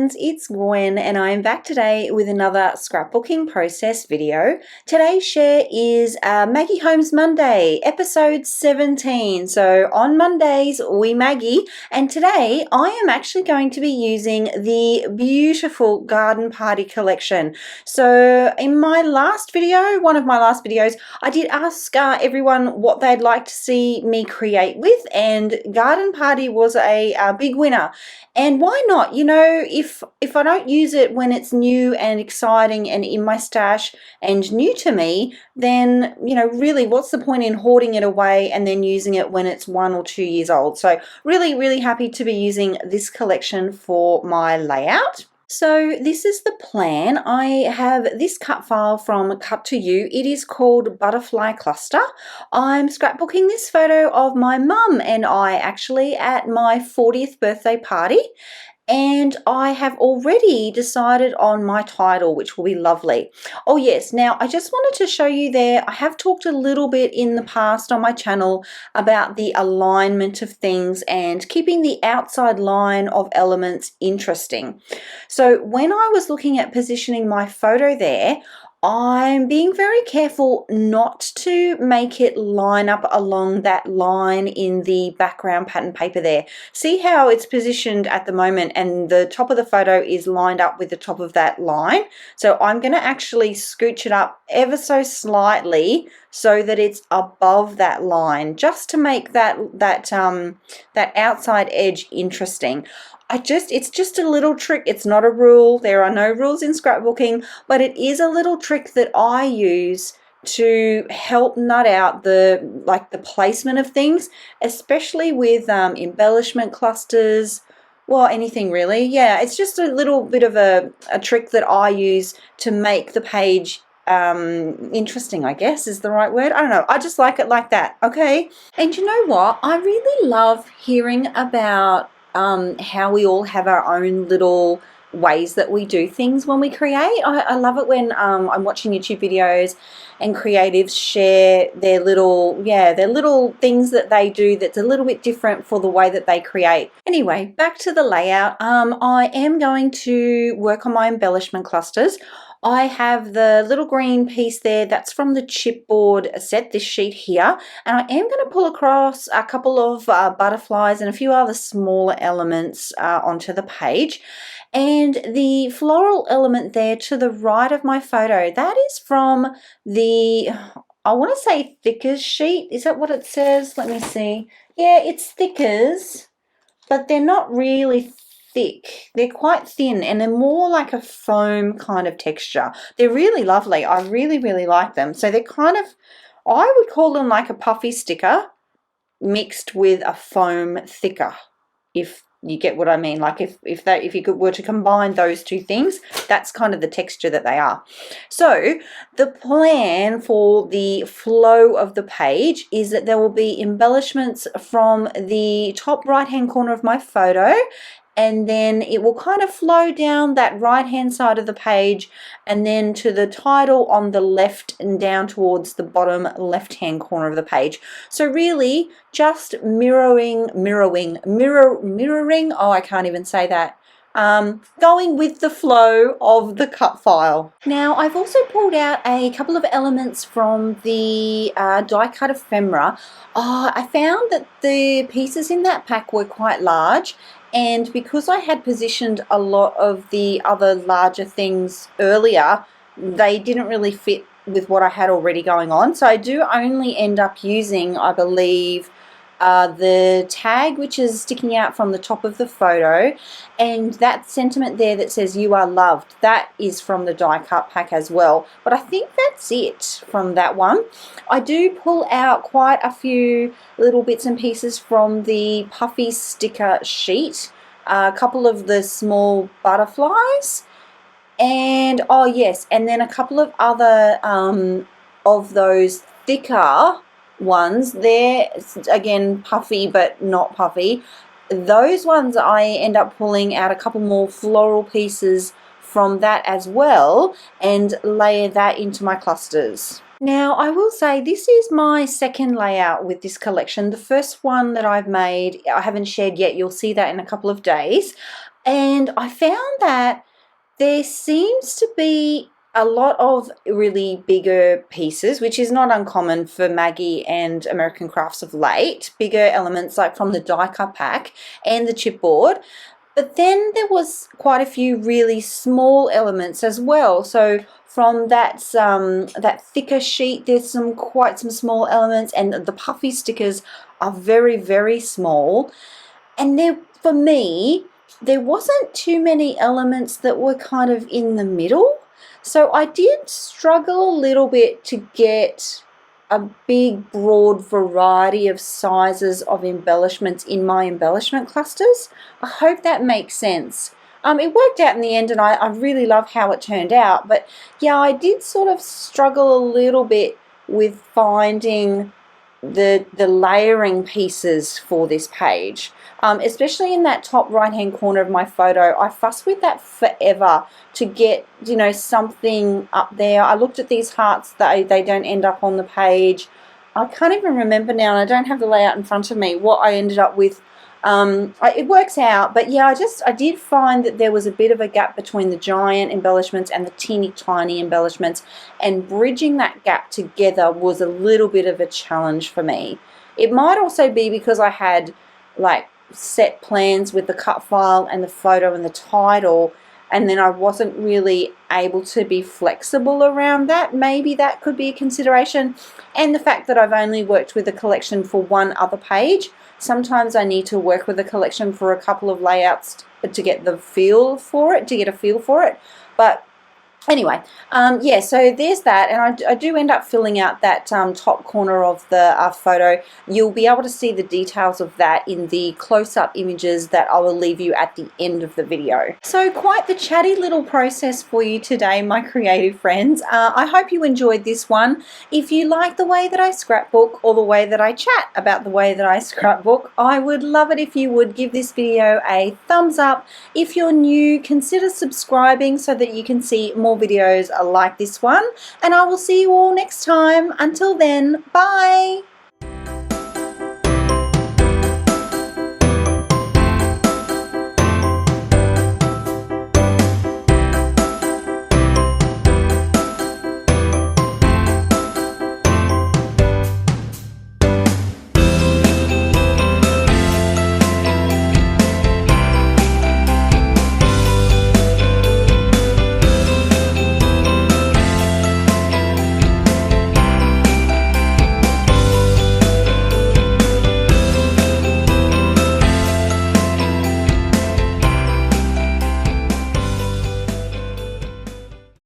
friends, it's Gwen and I am back today with another scrapbooking process video. Today's share is Maggie Holmes Monday, episode 17. So on Mondays we Maggie, and today I am actually going to be using the beautiful garden party collection. So in my last video, one of my last videos, I did ask everyone what they'd like to see me create with, and garden party was a big winner. And why not? You know, if I don't use it when it's new and exciting and in my stash and new to me, then, you know, really what's the point in hoarding it away and then using it when it's 1 or 2 years old? So really happy to be using this collection for my layout. So this is the plan. I have this cut file from Cut to You. It is called Butterfly Cluster. I'm scrapbooking this photo of my mum and I actually at my 40th birthday party. And I have already decided on my title, which will be lovely. Oh yes, now I just wanted to show you there, I have talked a little bit in the past on my channel about the alignment of things and keeping the outside line of elements interesting. So when I was looking at positioning my photo there, I'm being very careful not to make it line up along that line in the background pattern paper there. See how it's positioned at the moment and the top of the photo is lined up with the top of that line. So I'm going to actually scooch it up ever so slightly so that it's above that line, just to make that outside edge interesting. It's just a little trick. It's not a rule. There are no rules in scrapbooking, but it is a little trick that I use to help nut out the placement of things, especially with embellishment clusters. Well, anything really. Yeah, it's just a little bit of a trick that I use to make the page interesting, I guess is the right word. I don't know. I just like it like that. Okay. And you know what? I really love hearing about how we all have our own little ways that we do things when we create. I love it when I'm watching YouTube videos and creatives share their little things that they do that's a little bit different for the way that they create. Anyway, back to the layout. I am going to work on my embellishment clusters. I have the little green piece there, that's from the chipboard set, this sheet here, and I am going to pull across a couple of butterflies and a few other smaller elements onto the page. And the floral element there to the right of my photo, that is from the, I want to say Thickers sheet. Is that what it says? Let me see. Yeah, it's Thickers, but they're not really thick. They're quite thin and they're more like a foam kind of texture. They're really lovely. I really like them. So they're kind of, I would call them like a puffy sticker mixed with a foam thicker, if you get what I mean. Like if you were to combine those two things, that's kind of the texture that they are. So the plan for the flow of the page is that there will be embellishments from the top right hand corner of my photo, and then it will kind of flow down that right hand side of the page and then to the title on the left and down towards the bottom left hand corner of the page. So really just mirroring, oh, I can't even say that. Going with the flow of the cut file. Now I've also pulled out a couple of elements from the die cut ephemera. I found that the pieces in that pack were quite large, and because I had positioned a lot of the other larger things earlier, they didn't really fit with what I had already going on. So I do only end up using, I believe, the tag which is sticking out from the top of the photo, and that sentiment there that says "You are loved," that is from the die cut pack as well. But I think that's it from that one. I do pull out quite a few little bits and pieces from the puffy sticker sheet, a couple of the small butterflies, and oh yes, and then a couple of other of those thicker ones. They're again puffy but not puffy. Those ones I end up pulling out a couple more floral pieces from that as well and layer that into my clusters. Now I will say this is my second layout with this collection. The first one that I've made I haven't shared yet. You'll see that in a couple of days. And I found that there seems to be a lot of really bigger pieces, which is not uncommon for Maggie and American Crafts of late, bigger elements like from the die cut pack and the chipboard. But then there was quite a few really small elements as well. So from that thicker sheet, there's quite some small elements, and the puffy stickers are very, very small. And there, for me, there wasn't too many elements that were kind of in the middle. So I did struggle a little bit to get a big, broad variety of sizes of embellishments in my embellishment clusters. I hope that makes sense. It worked out in the end, and I really love how it turned out. But yeah, I did sort of struggle a little bit with finding the layering pieces for this page, especially in that top right hand corner of my photo. I fuss with that forever to get, you know, something up there. I looked at these hearts, they don't end up on the page. I can't even remember now, and I don't have the layout in front of me, what I ended up with. It works out, but yeah, I did find that there was a bit of a gap between the giant embellishments and the teeny tiny embellishments, and bridging that gap together was a little bit of a challenge for me. It might also be because I had like set plans with the cut file and the photo and the title, and then I wasn't really able to be flexible around that. Maybe that could be a consideration. And the fact that I've only worked with a collection for one other page. Sometimes I need to work with a collection for a couple of layouts to get the feel for it, But anyway, yeah, so there's that, and I do end up filling out that top corner of the photo. You'll be able to see the details of that in the close-up images that I will leave you at the end of the video. So quite the chatty little process for you today, my creative friends. I hope you enjoyed this one. If you like the way that I scrapbook, or the way that I chat about the way that I scrapbook, I would love it if you would give this video a thumbs up. If you're new, consider subscribing so that you can see more videos like this one, and I will see you all next time. Until then, bye.